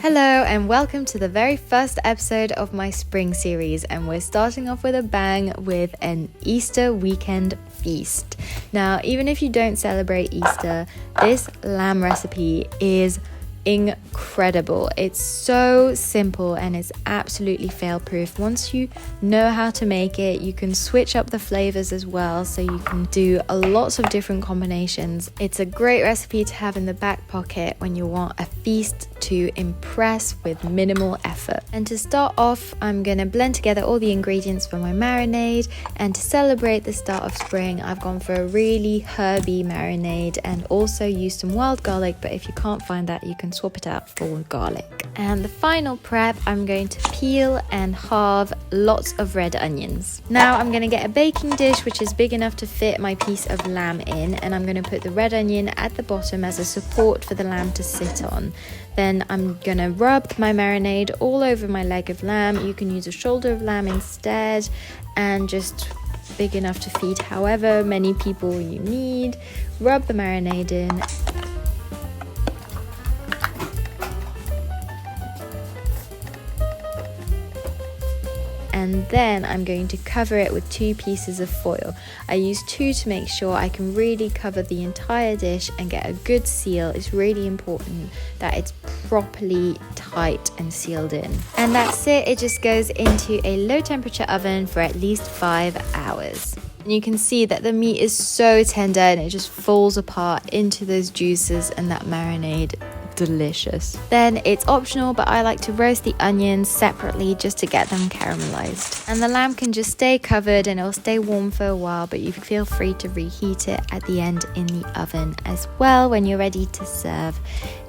Hello and welcome to the very first episode of my spring series, and we're starting off with a bang with an Easter weekend feast. Now, even if you don't celebrate Easter, this lamb recipe is incredible. It's so simple and it's absolutely fail-proof. Once you know how to make it, you can switch up the flavors as well, so you can do lots of different combinations. It's a great recipe to have in the back pocket when you want a feast to impress with minimal effort. And to start off, I'm gonna blend together all the ingredients for my marinade, and to celebrate the start of spring, I've gone for a really herby marinade and also used some wild garlic, but if you can't find that, you can swap it out for garlic. And the final prep, I'm going to peel and halve lots of red onions. Now I'm going to get a baking dish which is big enough to fit my piece of lamb in, and I'm going to put the red onion at the bottom as a support for the lamb to sit on. Then I'm going to rub my marinade all over my leg of lamb. You can use a shoulder of lamb instead, and just big enough to feed however many people you need. Rub the marinade in. And then I'm going to cover it with 2 pieces of foil. I use 2 to make sure I can really cover the entire dish and get a good seal. It's really important that it's properly tight and sealed in. And that's it. It just goes into a low temperature oven for at least 5 hours. And you can see that the meat is so tender and it just falls apart into those juices and that marinade. Delicious. Then it's optional, but I like to roast the onions separately just to get them caramelized. And the lamb can just stay covered and it'll stay warm for a while, but you feel free to reheat it at the end in the oven as well when you're ready to serve.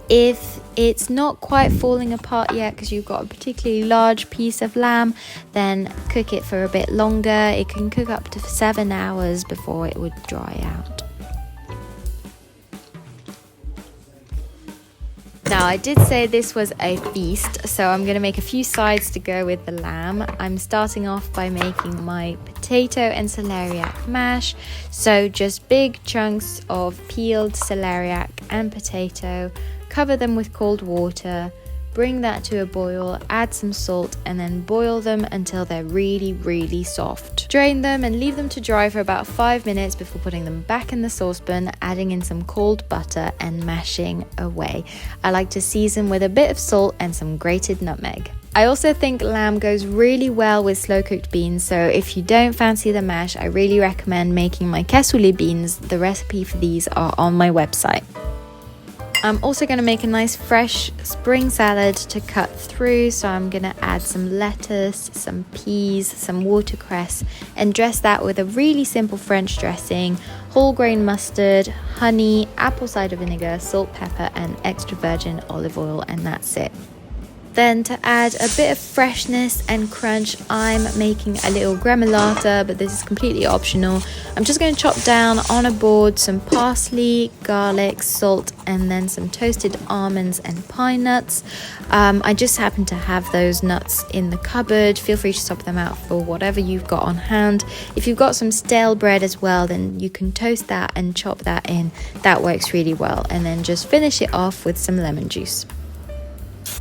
If it's not quite falling apart yet because you've got a particularly large piece of lamb, then cook it for a bit longer. It can cook up to 7 hours before it would dry out. Now, I did say this was a feast, so I'm going to make a few sides to go with the lamb. I'm starting off by making my potato and celeriac mash. So just big chunks of peeled celeriac and potato, cover them with cold water, bring that to a boil, add some salt, and then boil them until they're really soft. Drain them and leave them to dry for about 5 minutes before putting them back in the saucepan, adding in some cold butter and mashing away. I like to season with a bit of salt and some grated nutmeg. I also think lamb goes really well with slow cooked beans, so if you don't fancy the mash, I really recommend making my cassoulet beans. The recipe for these are on my website. I'm also going to make a nice fresh spring salad to cut through, so I'm going to add some lettuce, some peas, some watercress, and dress that with a really simple French dressing, whole grain mustard, honey, apple cider vinegar, salt, pepper, and extra virgin olive oil, and that's it. Then to add a bit of freshness and crunch, I'm making a little gremolata, but this is completely optional. I'm just going to chop down on a board some parsley, garlic, salt, and then some toasted almonds and pine nuts. I just happen to have those nuts in the cupboard. Feel free to swap them out for whatever you've got on hand. If you've got some stale bread as well, then you can toast that and chop that in. That works really well. And then just finish it off with some lemon juice.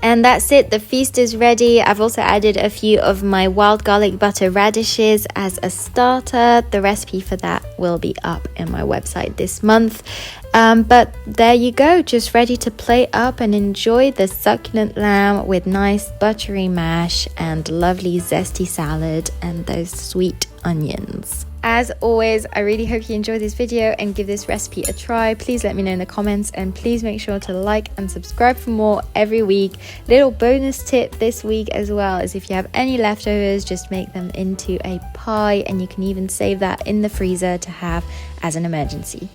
And that's it, the feast is ready. I've also added a few of my wild garlic butter radishes as a starter. The recipe for that will be up in my website this month. But there you go, just ready to plate up and enjoy the succulent lamb with nice buttery mash and lovely zesty salad and those sweet onions. As always, I really hope you enjoyed this video and give this recipe a try. Please let me know in the comments, and please make sure to like and subscribe for more every week. Little bonus tip this week as well is if you have any leftovers, just make them into a pie, and you can even save that in the freezer to have as an emergency.